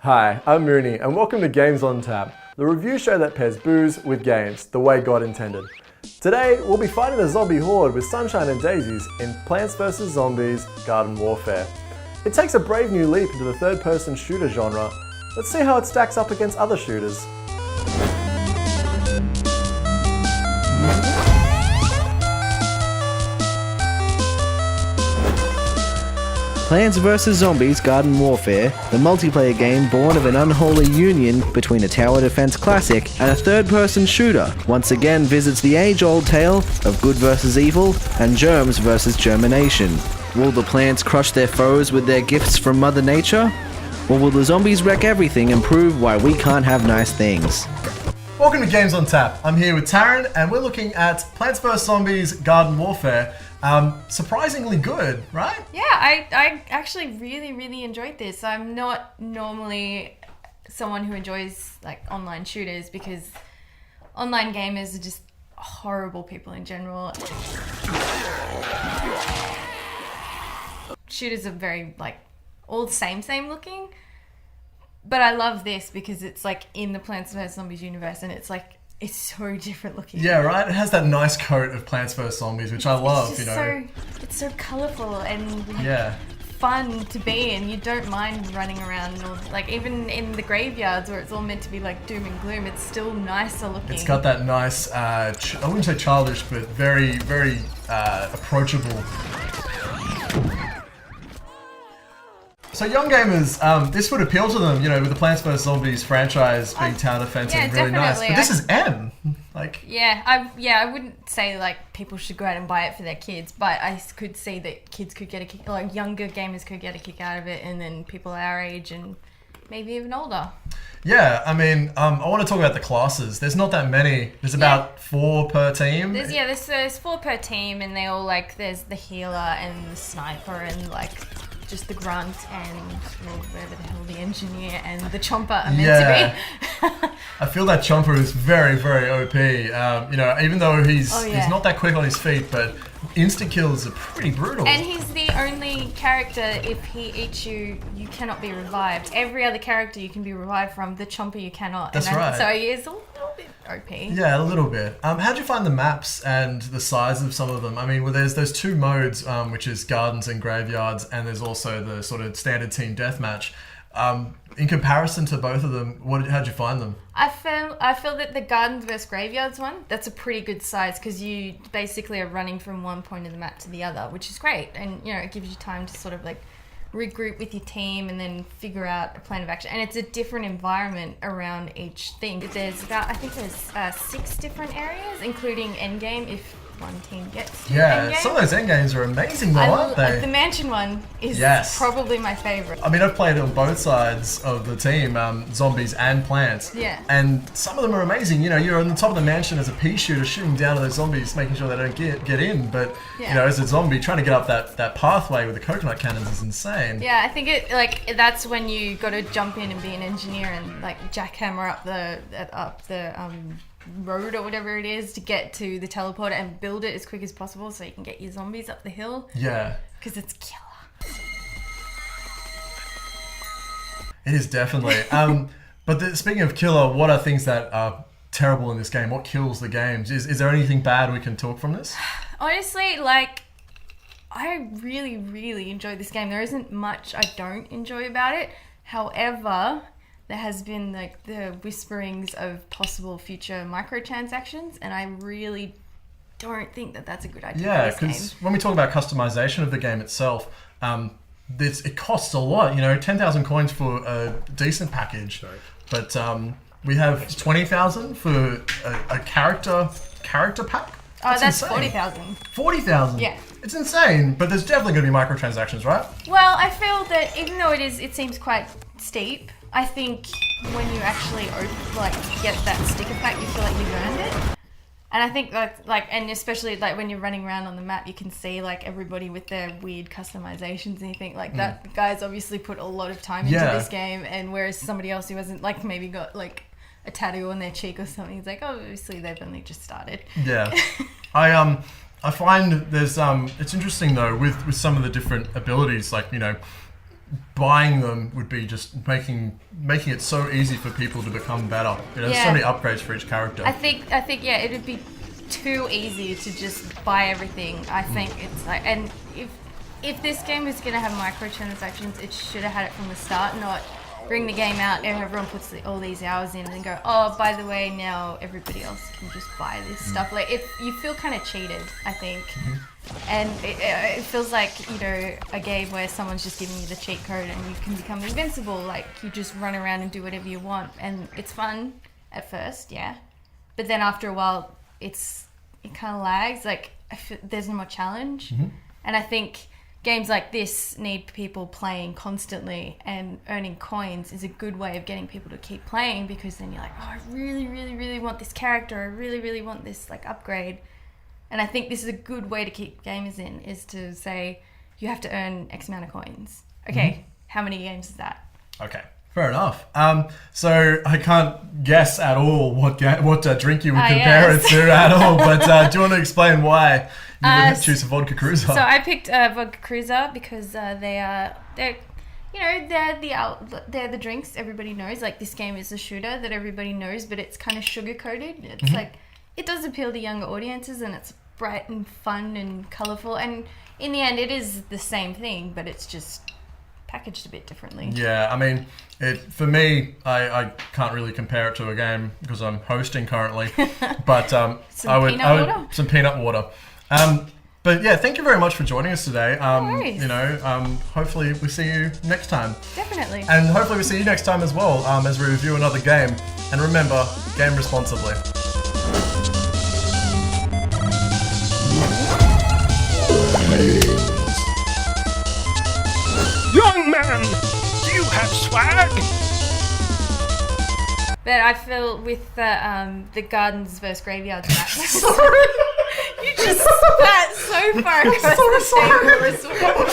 Hi, I'm Mooney, and welcome to Games on Tap, the review show that pairs booze with games, the way God intended. Today, we'll be fighting the zombie horde with sunshine and daisies in Plants vs. Zombies Garden Warfare. It takes a brave new leap into the third-person shooter genre. Let's see how it stacks up against other shooters. Plants vs. Zombies Garden Warfare, the multiplayer game born of an unholy union between a tower defense classic and a third-person shooter, once again visits the age-old tale of good versus evil and germs versus germination. Will the plants crush their foes with their gifts from Mother Nature? Or will the zombies wreck everything and prove why we can't have nice things? Welcome to Games on Tap. I'm here with Taryn, and we're looking at Plants vs. Zombies Garden Warfare. Surprisingly good, right? Yeah, I actually really enjoyed this. I'm not normally someone who enjoys like online shooters because online gamers are just horrible people in general. Shooters are very like all the same looking. But I love this because it's like in the Plants vs. Zombies universe and it's so different looking. Yeah, right? It has that nice coat of Plants vs. Zombies, which I love, you know. It's so colourful and yeah, fun to be in. You don't mind running around, or like even in the graveyards where it's all meant to be like doom and gloom, it's still nicer looking. It's got that nice, I wouldn't say childish, but very approachable. So young gamers, this would appeal to them, you know, with the Plants vs. Zombies franchise being tower defense and really nice. But this is M. I wouldn't say like people should go out and buy it for their kids, but I could see that kids could get a kick, like younger gamers could get a kick out of it, and then people our age and maybe even older. Yeah, I mean, I want to talk about the classes. There's not that many. There's about 4 per team. There's 4 per team, and they all like there's the healer and the sniper and like just the grunt and whatever the hell the engineer and the chomper are meant to be. I feel that chomper is very OP. You know, even though he's not that quick on his feet, but insta kills are pretty brutal. And he's the only character, if he eats you, you cannot be revived. Every other character you can be revived from, the chomper you cannot. That's right. So he is a little bit OP. Yeah, a little bit. How'd you find the maps and the size of some of them? I mean, well, there's those 2 modes, which is gardens and graveyards, and there's also the sort of standard team deathmatch. In comparison to both of them, how'd you find them? I feel that the gardens versus graveyards one, that's a pretty good size because you basically are running from one point of the map to the other, which is great, and you know it gives you time to sort of like regroup with your team and then figure out a plan of action. And it's a different environment around each thing. There's 6 different areas, including endgame if one team gets to endgame. Some of those endgames are amazing though, aren't they? The mansion one is probably my favourite. I mean, I've played on both sides of the team, zombies and plants. Yeah. And some of them are amazing. You know, you're on the top of the mansion as a pea shooter shooting down at those zombies, making sure they don't get in. But, you know, as a zombie, trying to get up that pathway with the coconut cannons is insane. Yeah, I think that's when you got to jump in and be an engineer and like jackhammer up the road or whatever it is to get to the teleporter and build it as quick as possible so you can get your zombies up the hill. Yeah. Because it's killer. It is definitely. But speaking of killer, what are things that are terrible in this game? What kills the games? Is there anything bad we can talk from this? Honestly, like, I really enjoy this game. There isn't much I don't enjoy about it. However, there has been like the whisperings of possible future microtransactions, and I really don't think that that's a good idea. Yeah, because when we talk about customization of the game itself, it costs a lot. You know, 10,000 coins for a decent package, but we have 20,000 for a character pack. That's 40,000. 40,000. Yeah. It's insane, but there's definitely going to be microtransactions, right? Well, I feel that even though it seems quite steep, I think when you actually get that sticker pack, you feel like you've earned it. And I think that's and especially like when you're running around on the map, you can see like everybody with their weird customizations, and you think like that guy's obviously put a lot of time into this game, and whereas somebody else who hasn't like maybe got like a tattoo on their cheek or something, it's like, oh, obviously they've only just started. Yeah. I find there's it's interesting though with some of the different abilities, like, you know, buying them would be just making it so easy for people to become better. There's so many upgrades for each character. I think yeah, it would be too easy to just buy everything. I think it's like, and if this game is gonna have microtransactions, it should have had it from the start, not bring the game out and everyone puts all these hours in and go, oh, by the way, now everybody else can just buy this stuff. Like, you feel kind of cheated, I think. And it feels like, a game where someone's just giving you the cheat code and you can become invincible. Like, you just run around and do whatever you want. And it's fun at first, yeah. But then after a while, it kind of lags. Like, there's no more challenge. And I think games like this need people playing constantly, and earning coins is a good way of getting people to keep playing, because then you're like, oh, I really, really, really want this character. I really, really want this upgrade. And I think this is a good way to keep gamers in, is to say you have to earn X amount of coins. Okay, how many games is that? Okay, fair enough. So I can't guess at all what drink you would compare it to at all. But do you want to explain why you would choose a vodka cruiser? So I picked vodka cruiser because they're the drinks everybody knows. Like, this game is a shooter that everybody knows, but it's kind of sugar coated. It's like, it does appeal to younger audiences, and it's bright and fun and colourful. And in the end, it is the same thing, but it's just packaged a bit differently. Yeah, I mean, for me, I can't really compare it to a game because I'm hosting currently. But some peanut water. But yeah, thank you very much for joining us today. No worries. Hopefully we see you next time. Definitely. And hopefully we see you next time as well, as we review another game. And remember, game responsibly. Young man, do you have swag? But I feel with the Gardens versus Graveyards map. You just spat so far across the table as well.